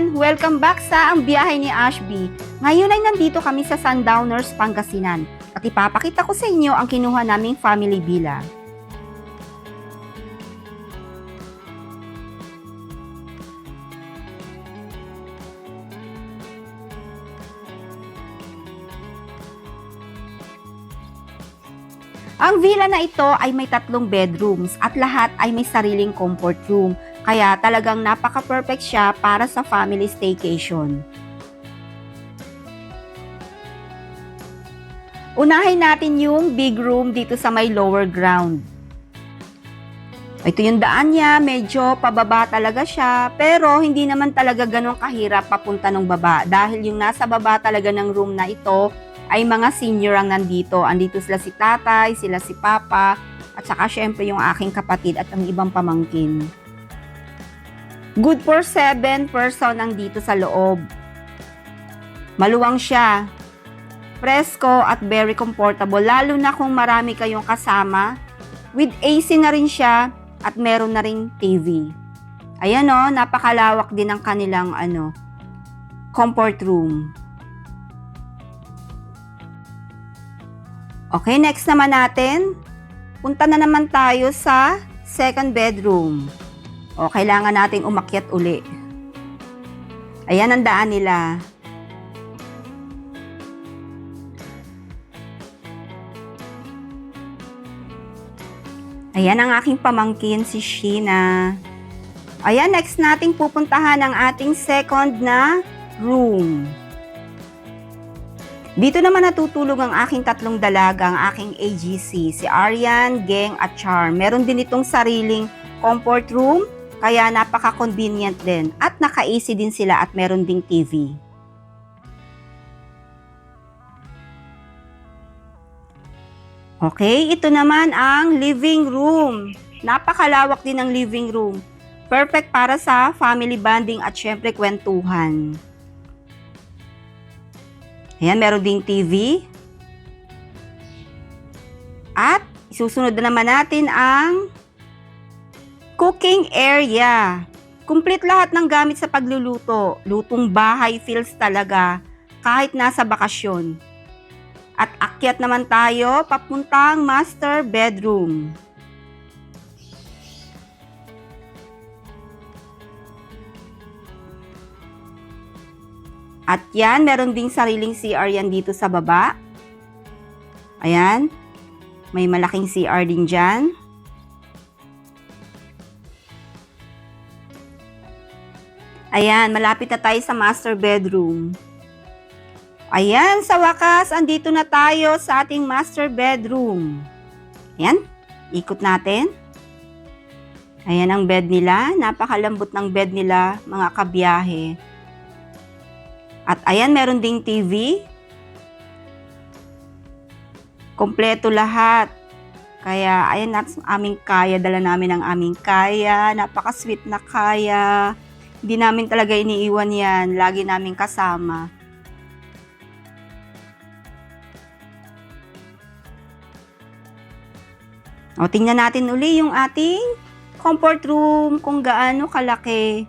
everyone! Welcome back sa Ang Biyahe ni Ashby. Ngayon ay nandito kami sa Sundowners, Pangasinan at ipapakita ko sa inyo ang kinuha naming family villa. Ang villa na ito ay may 3 bedrooms at lahat ay may sariling comfort room. Kaya talagang napaka-perfect siya para sa family staycation. Unahin natin yung big room dito sa may lower ground. Ito yung daan niya, medyo pababa talaga siya, pero hindi naman talaga ganun kahirap papunta ng baba dahil yung nasa baba talaga ng room na ito ay mga senior ang nandito. Andito sila si tatay, sila si papa, at saka syempre yung aking kapatid at ang ibang pamangkin. Good for 7 person ang dito sa loob. Maluwang siya. Presko at very comfortable, lalo na kung marami kayong kasama. With AC na rin siya at meron na ring TV. Ayan o, napakalawak din ang kanilang comfort room. Okay, next naman natin. Punta na naman tayo sa second bedroom. O, kailangan nating umakyat uli. Ayan ang daan nila. Ayan ang aking pamangkin, si Sheena. Ayan, next nating pupuntahan ang ating second na room. Dito naman natutulog ang aking 3 dalaga, ang aking AGC, si Aryan, Geng at Charm. Meron din itong sariling comfort room, kaya napaka-convenient din. At naka-AC din sila at meron ding TV. Okay, ito naman ang living room. Napakalawak din ang living room. Perfect para sa family bonding at syempre kwentuhan. Ayan, meron ding TV. At isusunod na naman natin ang cooking area. Complete lahat ng gamit sa pagluluto. Lutong bahay feels talaga kahit nasa bakasyon. At akyat naman tayo papuntang master bedroom. At yan, meron ding sariling CR yan dito sa baba. Ayan. May malaking CR din dyan. Ayan, malapit na tayo sa master bedroom. Ayan, sa wakas, andito na tayo sa ating master bedroom. Ayan, ikot natin. Ayan ang bed nila. Napakalambot ng bed nila, mga kabiyahe. At ayan, meron ding TV. Kompleto lahat. Kaya, ayan, aming kaya. Dala namin ang aming kaya. Napaka-sweet na kaya. Hindi namin talaga iniiwan yan. Lagi namin kasama. O, tingnan natin uli yung ating comfort room. Kung gaano kalaki.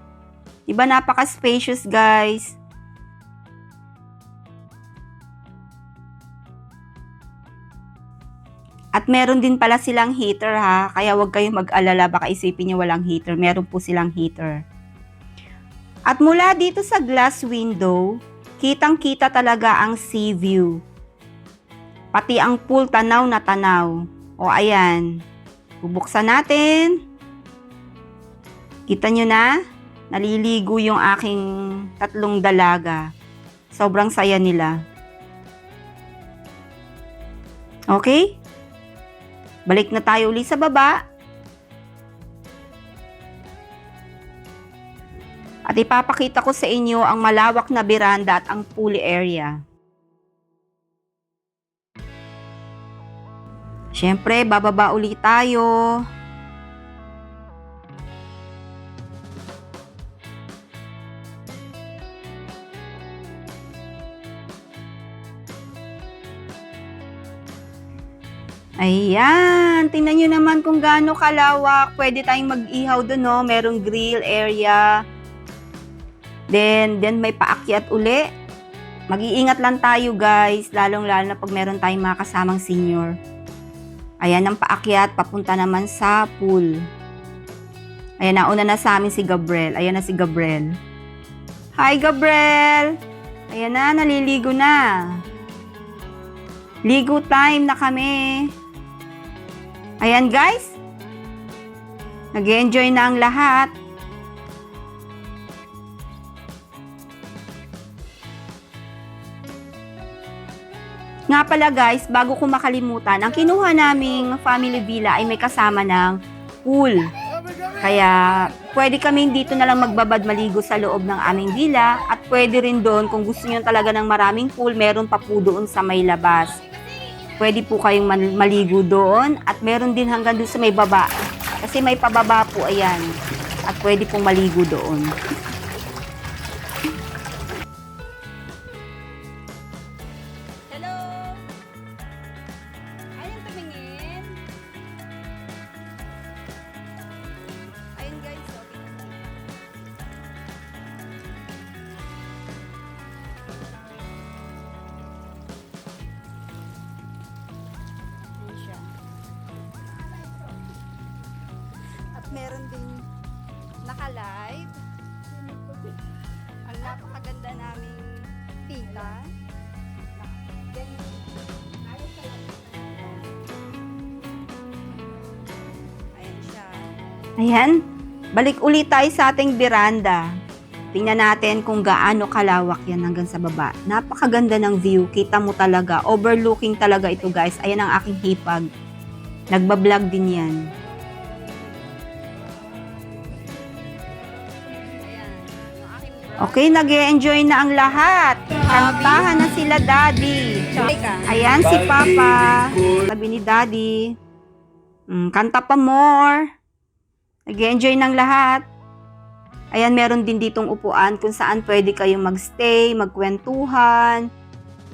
Diba, napaka-spacious, guys. At meron din pala silang heater ha, kaya huwag kayong mag-alala, baka isipin niyo walang heater. Meron po silang heater. At mula dito sa glass window, kitang-kita talaga ang sea view. Pati ang pool, tanaw na tanaw. O ayan, bubuksan natin. Kita nyo na, naliligo yung aking 3 dalaga. Sobrang saya nila. Okay? Balik na tayo ulit sa baba. At ipapakita ko sa inyo ang malawak na veranda at ang pool area. Siyempre, bababa ulit tayo. Ayan, tingnan nyo naman kung gaano kalawak. Pwede tayong mag-ihaw doon, no? Merong grill area. Then may paakyat uli. Mag-iingat lang tayo guys, lalong-lalo na pag meron tayong mga kasamang senior. Ayan ang paakyat, papunta naman sa pool. Ayan, nauna na sa amin si Gabriel. Ayan na si Gabriel. Hi Gabriel! Ayan na, naliligo na. Ligo time na kami. Ayan guys. Nag-enjoy na ang lahat. Nga pala guys, bago ko makalimutan, ang kinuha naming family villa ay may kasama ng pool. Kaya pwede kaming dito na lang magbabad maligo sa loob ng aming villa at pwede rin doon kung gusto niyo talaga ng maraming pool, meron pa po doon sa may labas. Pwede po kayong maligo doon at meron din hanggang doon sa may baba. Kasi may pababa po, ayan. At pwede pong maligo doon. Hello! Ayun, tumingin. Ayun guys, okay. Ayun siya. At meron din naka-live. Ang napakaganda naming tita. Ayan siya. Ayan. Balik ulit tayo sa ating veranda. Tingnan natin kung gaano kalawak yan hanggang sa baba. Napakaganda ng view. Kita mo talaga. Overlooking talaga ito guys. Ayan ang aking hipag. Nagbablog din yan. Okay, nag-e-enjoy na ang lahat. Kantahan na sila Daddy. Ayan si Papa. Sabi ni Daddy. Kanta pa more. Nag-e-enjoy ng lahat. Ayan, meron din ditong upuan kung saan pwede kayong magstay, magkwentuhan.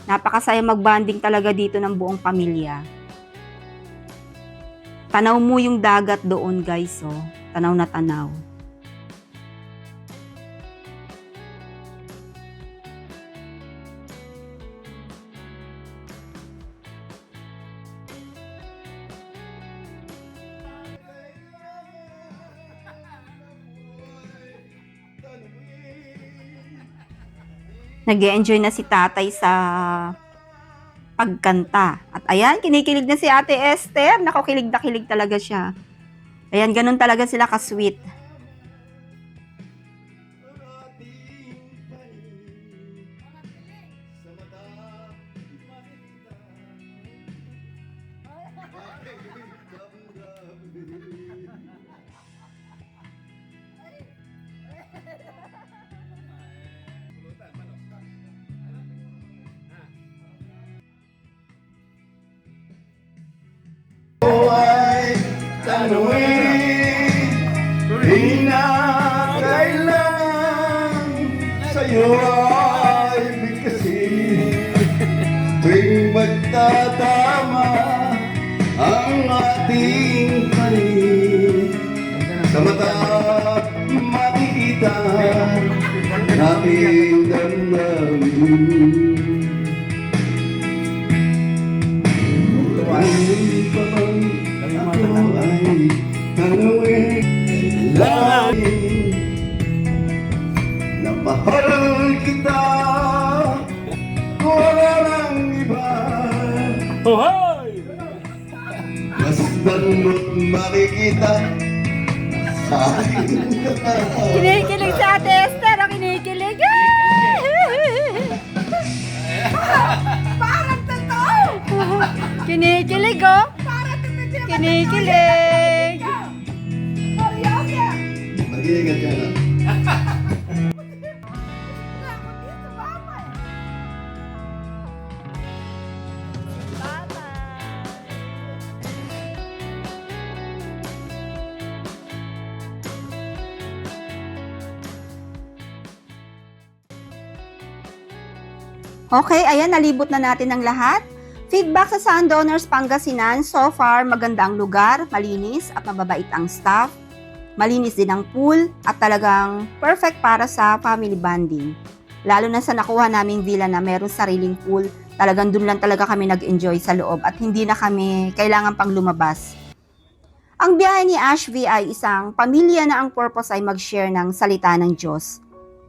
Napakasaya magbanding talaga dito ng buong pamilya. Tanaw mo yung dagat doon guys, oh. Tanaw na tanaw. Nag-e-enjoy na si tatay sa pagkanta. At ayan, kinikilig na si Ate Esther. Naku, kilig na kilig talaga siya. Ayan, ganun talaga sila ka-sweet. Ay tanawin, di na kailangan sa'yo ay bigkasin. Tuwing magtatama ang ating panin, sa mata makikita nating damdamin. Napahal kita, wala nang iba. Masdan mo't makikita sa akin. Kinikilig si Ate Esther. Ang kinikilig. Parang totoo. Kinikilig, oh. Kinikilig. Mag-iingat ka na. Okay, ayan, nalibot na natin ang lahat. Feedback sa Sundowners Pangasinan, so far maganda ang lugar, malinis at mababait ang staff. Malinis din ang pool at talagang perfect para sa family bonding. Lalo na sa nakuha naming villa na meron sariling pool, talagang dun lang talaga kami nag-enjoy sa loob at hindi na kami kailangan pang lumabas. Ang biyahe ni Ashby ay isang pamilya na ang purpose ay mag-share ng salita ng Diyos.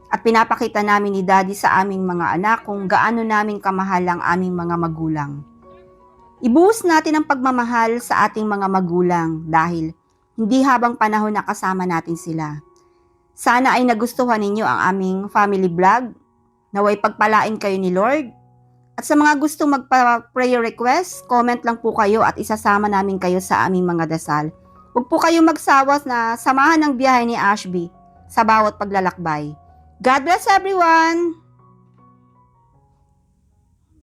At pinapakita namin ni Daddy sa aming mga anak kung gaano namin kamahal ang aming mga magulang. Ibuhos natin ang pagmamahal sa ating mga magulang dahil hindi habang panahon na kasama natin sila. Sana ay nagustuhan ninyo ang aming family vlog. Naway pagpalain kayo ni Lord. At sa mga gustong magpa-prayer request, comment lang po kayo at isasama namin kayo sa aming mga dasal. Huwag po kayong magsawas na samahan ng biyahe ni Ashby sa bawat paglalakbay. God bless everyone!